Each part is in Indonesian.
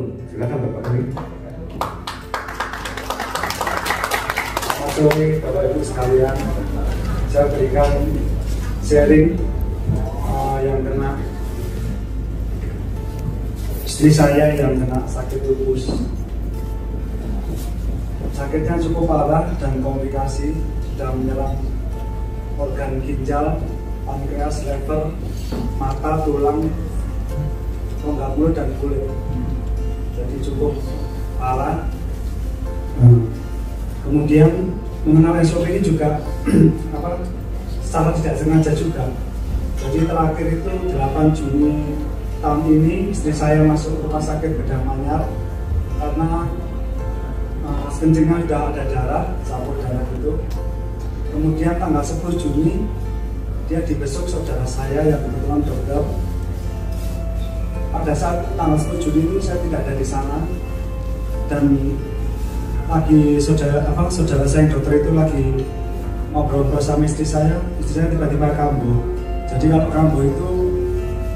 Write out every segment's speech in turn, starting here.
Silakan Bapak Kami. Selamat sore Bapak Ibu sekalian. Saya berikan sharing yang kena istri saya yang kena sakit lupus. Sakitnya cukup parah dan komplikasi, sudah menyerang organ ginjal, pankreas, lever, mata, tulang, rongga mulut dan kulit. Jadi cukup parah. Kemudian mengenal SOP ini juga secara tidak sengaja juga. Jadi terakhir itu 8 Juni tahun ini istri saya masuk rumah sakit Bedah Manyar karena kencingnya sudah ada darah, campur darah itu. Kemudian tanggal 10 Juni dia dibesuk saudara saya yang kebetulan dokter. Pada saat tanggal 10 Juni itu saya tidak ada di sana dan lagi saudara saya yang dokter itu lagi ngobrol sama istri saya tiba-tiba kambuh. Jadi kalau kambuh itu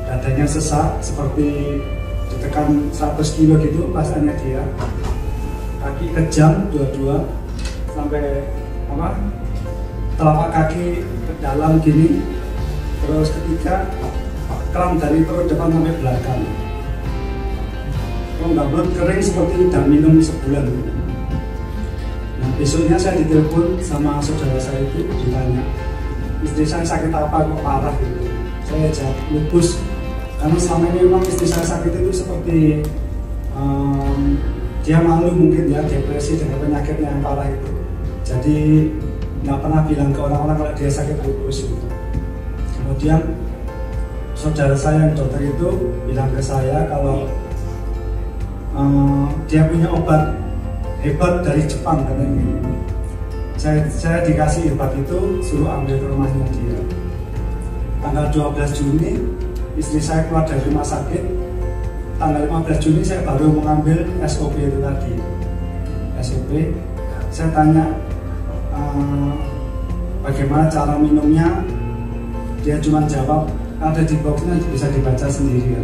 dadanya sesak seperti ditekan 100 kilo gitu perasaannya dia. Kaki kejang dua-dua sampai telapak kaki ke dalam gini. Terus ketiga kram dari perut depan sampai belakang. Rongga mulut kering seperti tidak minum sebulan. Nah besoknya saya ditelepon sama saudara saya itu ditanya, istri saya sakit apa kok parah gitu. Saya jawab lupus, karena selama ini memang istri saya sakit itu seperti dia malu mungkin ya, depresi dengan penyakitnya yang parah itu. Jadi nggak pernah bilang ke orang-orang kalau dia sakit lupus itu. Kemudian saudara saya yang dokter itu bilang ke saya kalau dia punya obat hebat dari Jepang katanya. Saya dikasih obat itu, suruh ambil ke rumahnya dia. Tanggal 12 Juni istri saya keluar dari rumah sakit. Tanggal 15 Juni saya baru mengambil SOP itu tadi. SOP, saya tanya bagaimana cara minumnya. Dia cuma jawab ada di boxnya, bisa dibaca sendiri.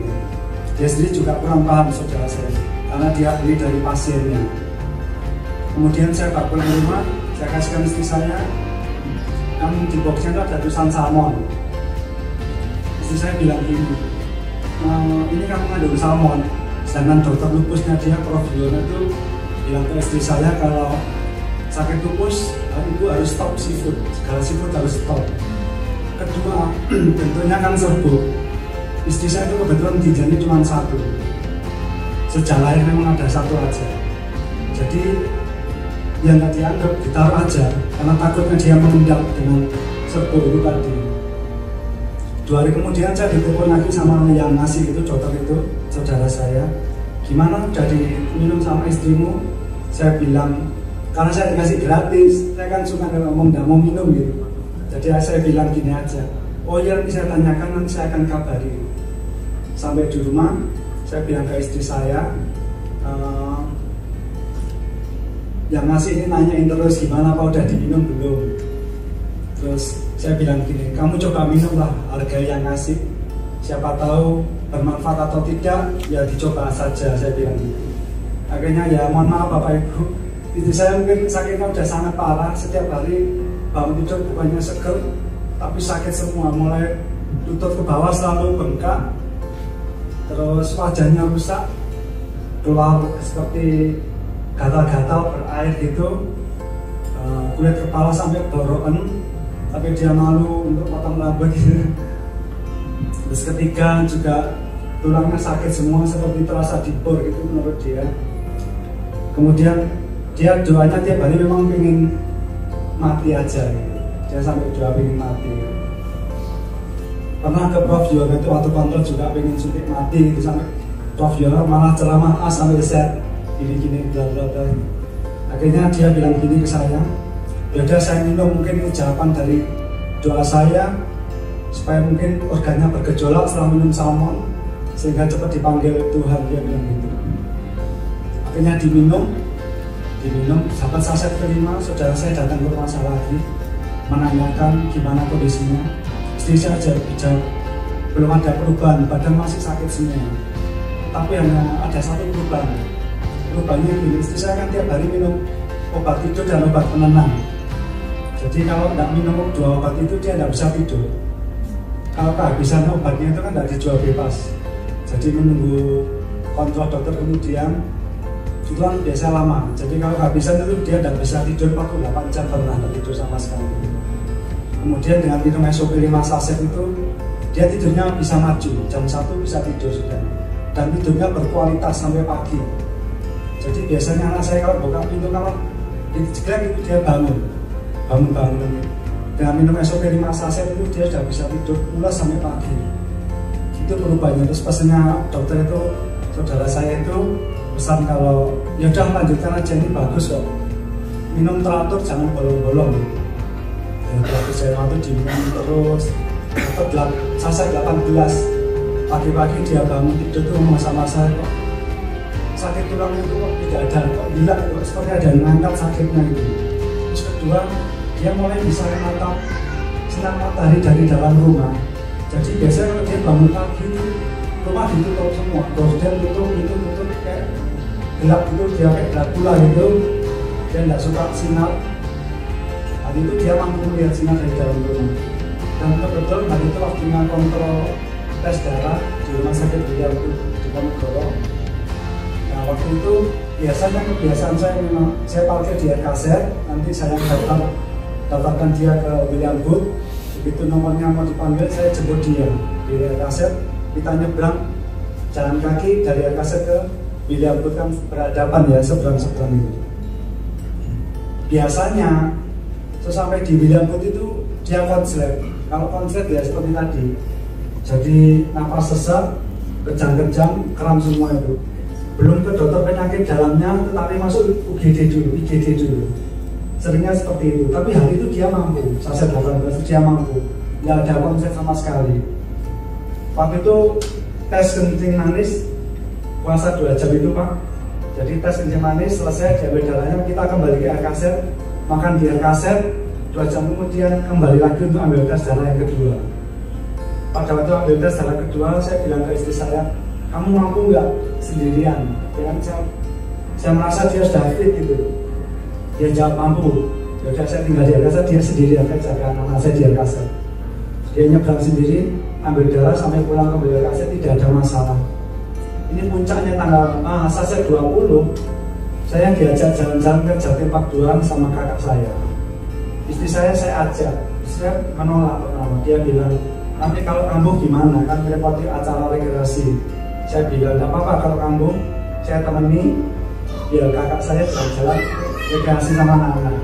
Dia sendiri juga kurang paham saudara saya, karena dia beli dari pasiennya. Kemudian saya bawa pulang rumah, saya kasihkan istri saya, kan di boxnya itu ada tulisan salmon. Istri saya bilang gini, ini kamu mengandung salmon. Sedangkan dokter lupusnya dia, Prof. Yono itu bilang ke istri saya kalau sakit lupus, ibu harus stop seafood, segala seafood harus stop. Kedua, tentunya kan serbuk. Istri saya itu kebetulan ginjalnya cuma satu. Sejak lahir memang ada satu aja. Jadi yang nggak dianggap ditaruh aja, karena takutnya dia mengendap dengan serbuk itu tadi. 2 hari kemudian saya ditelepon lagi sama yang ngasih itu, dokter itu, saudara saya. Gimana, udah diminum sama istrimu? Saya bilang, karena saya dikasih gratis, saya kan suka ngomong nggak mau minum gitu. Jadi saya bilang gini aja, oh iya nanti saya tanyakan, nanti saya akan kabari. Sampai di rumah, saya bilang ke istri saya, yang ngasih ini nanyain terus gimana, apa udah diminum belum. Terus saya bilang gini, kamu coba minum lah, harga yang ngasih, siapa tahu bermanfaat atau tidak, ya dicoba saja, saya bilang gitu. Akhirnya ya mohon maaf Bapak Ibu, istri saya mungkin sakitnya udah sangat parah, setiap hari bangun tidur bukannya seger, tapi sakit semua, mulai lutut ke bawah selalu bengkak, terus wajahnya rusak, keluar seperti gatal-gatal berair gitu, kulit kepala sampai borokan, tapi dia malu untuk potong rambut gitu. Terus ketiga juga tulangnya sakit semua seperti terasa dibor gitu menurut dia. Kemudian dia doanya tiap hari memang pengen mati aja gitu. Dia sampai doa pengen mati. Pernah ke Prof. Yono itu waktu kontrol juga pengen suntik mati gitu, sampai Prof. Yono malah ceramah sampai set gini-gini bla bla bla. Akhirnya dia bilang gini ke saya, yaudah saya minum, mungkin ini jawaban dari doa saya supaya mungkin organnya bergejolak setelah minum salmon sehingga cepat dipanggil Tuhan, dia bilang gitu. Akhirnya diminum, sahabat saset kelima, saudara saya datang ke rumah saya lagi menanyakan gimana kondisinya. Istri saya jawab belum ada perubahan, badan masih sakit semua. tapi hanya ada satu perubahan. Perubahannya gini, istri saya kan tiap hari minum obat tidur dan obat penenang. Jadi kalau tidak minum 2 obat itu dia tidak bisa tidur. Kalau kehabisan obatnya itu kan tidak dijual bebas. Jadi menunggu kontrol dokter kemudian itu kan biasa lama. Jadi kalau kehabisan itu dia tidak bisa tidur 48 jam pernah tidak tidur sama sekali. Kemudian dengan minum SOP 5 saset itu dia tidurnya bisa maju, jam 1 bisa tidur sudah. Dan tidurnya berkualitas sampai pagi. Jadi biasanya anak saya kalau buka pintu kamar dijegrek itu dia bangun. Dengan minum SOP 5 saset itu dia sudah bisa tidur pulas sampai pagi. Itu perubahannya. Terus pesannya dokter itu, saudara saya itu pesan kalau ya udah lanjutkan aja, ini bagus kok, minum teratur jangan bolong-bolong. Ya terus saya waktu diminum terus saset 18 pagi-pagi dia bangun tidur tuh masa-masa kok sakit tulangnya itu kok tidak ada, kok hilang, seperti ada yang ngangkat sakitnya gitu. Terus kedua, dia mulai bisa menatap sinar matahari dari dalam rumah. Jadi biasanya kalau dia bangun pagi itu rumah ditutup semua, gorden tutup kayak gelap gitu, dia kayak Dracula gitu. Dia tidak suka sinar. Hari itu dia mampu melihat sinar dari dalam rumah. Dan kebetulan hari itu waktunya kontrol tes darah di rumah sakit beliau di Ponorogo. Nah waktu itu biasanya kebiasaan saya memang saya parkir di RKZ, nanti saya daftarkan dia ke William Booth. Begitu nomornya mau dipanggil, saya jemput dia di RKZ. Kita nyebrang jalan kaki dari RKZ ke William Booth, kan berhadapan ya, seberang-seberang itu. Biasanya sesampai di William Booth itu dia konslet. Kalau konslet ya seperti tadi, jadi napas sesak, kejang-kejang, kram semua itu. Belum ke dokter penyakit dalamnya, tetapi masuk IGD dulu. Seringnya seperti itu, tapi hari itu dia mampu, saset 18 dia mampu, nggak ada konslet sama sekali. Waktu itu tes kencing manis, puasa 2 jam itu Pak. Jadi tes kencing manis selesai, diambil darahnya, kita kembali ke RKZ, makan di RKZ, 2 jam kemudian kembali lagi untuk ambil tes darah yang kedua. Pada waktu ambil tes darah kedua, saya bilang ke istri saya, kamu mampu nggak sendirian? Jangan saya merasa dia sudah fit gitu. Dia jawab mampu. Ya udah saya tinggal di RKZ, dia sendiri akan jaga anak saya di RKZ. Dia nyebrang sendiri, ambil darah sampai pulang kembali RKZ, tidak ada masalah. Ini puncaknya tanggal saset 20, saya diajak jalan-jalan ke Jatim Park 2 sama kakak saya. Istri saya ajak, istri saya menolak pertama. Dia bilang, nanti kalau kambuh gimana? Kan merepoti acara rekreasi. Saya bilang, tidak apa-apa kalau kambuh, saya temani, biar kakak saya jalan-jalan rekreasi sama anak-anak.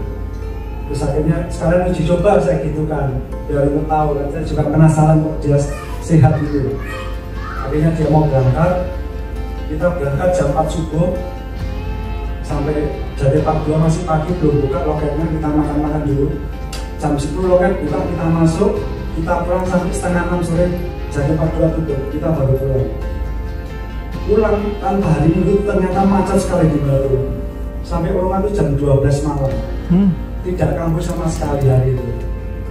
Terus akhirnya sekalian uji coba saya gitu kan, biar itu tahu kan, saya juga penasaran kok dia sehat gitu. Akhirnya dia mau berangkat, kita berangkat jam 4 subuh sampai Jatim Park 2 masih pagi, belum buka loketnya, kita makan-makan dulu. Jam 10 loket buka, kita masuk, kita pulang sampai setengah 6 sore, Jatim Park 2 tutup, kita baru pulang. Pulang tanpa hari Minggu ternyata macet sekali di Baru. Sampai rumah itu jam 12 malam. Tidak kambuh sama sekali hari itu.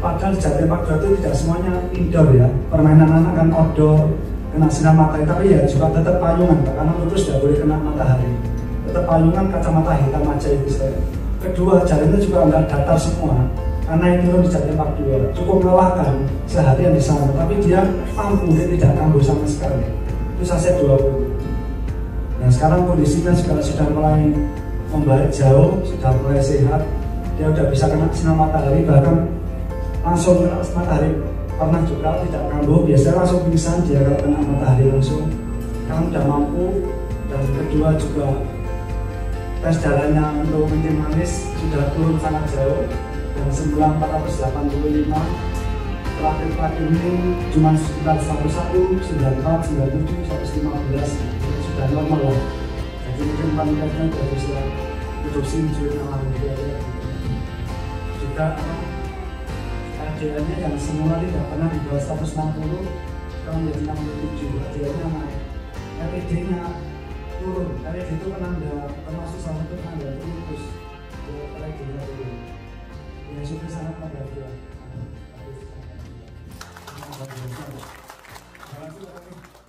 Padahal Jatim Park 2 itu tidak semuanya indoor ya. Permainan anak kan outdoor, kena sinar matahari, tapi ya juga tetap payungan, karena lurus tidak boleh kena matahari. Tetap payungan, kacamata hitam aja itu saya. Kedua, jalannya juga nggak datar semua, karena yang turun di Jatim Park 2 cukup melelahkan seharian di sana, tapi dia mampu, dia tidak kambuh sama sekali. Itu saset 20. Nah sekarang kondisinya sudah mulai membaik jauh, sudah mulai sehat. Dia udah bisa kena sinar matahari, bahkan langsung kena matahari. Pernah juga tidak kambuh, biasanya langsung pingsan dia kalau kena matahari langsung. Sekarang udah mampu. Dan kedua juga tes darahnya untuk kencing manis sudah turun sangat jauh, dan semula 485. Terakhir ini cuma sekitar 101, 94, 97, 115 sudah normal lah. Jadi mungkin panitia sudah bisa reduksi insulin alami. Juga HDL-nya yang semula tidak pernah di bawah 160, sekarang menjadi 67. HDL-nya naik, LED-nya turun. LED itu kan ada termasuk salah satu penanda terus LED-nya turun. Ya sudah sangat membantu. Terima kasih.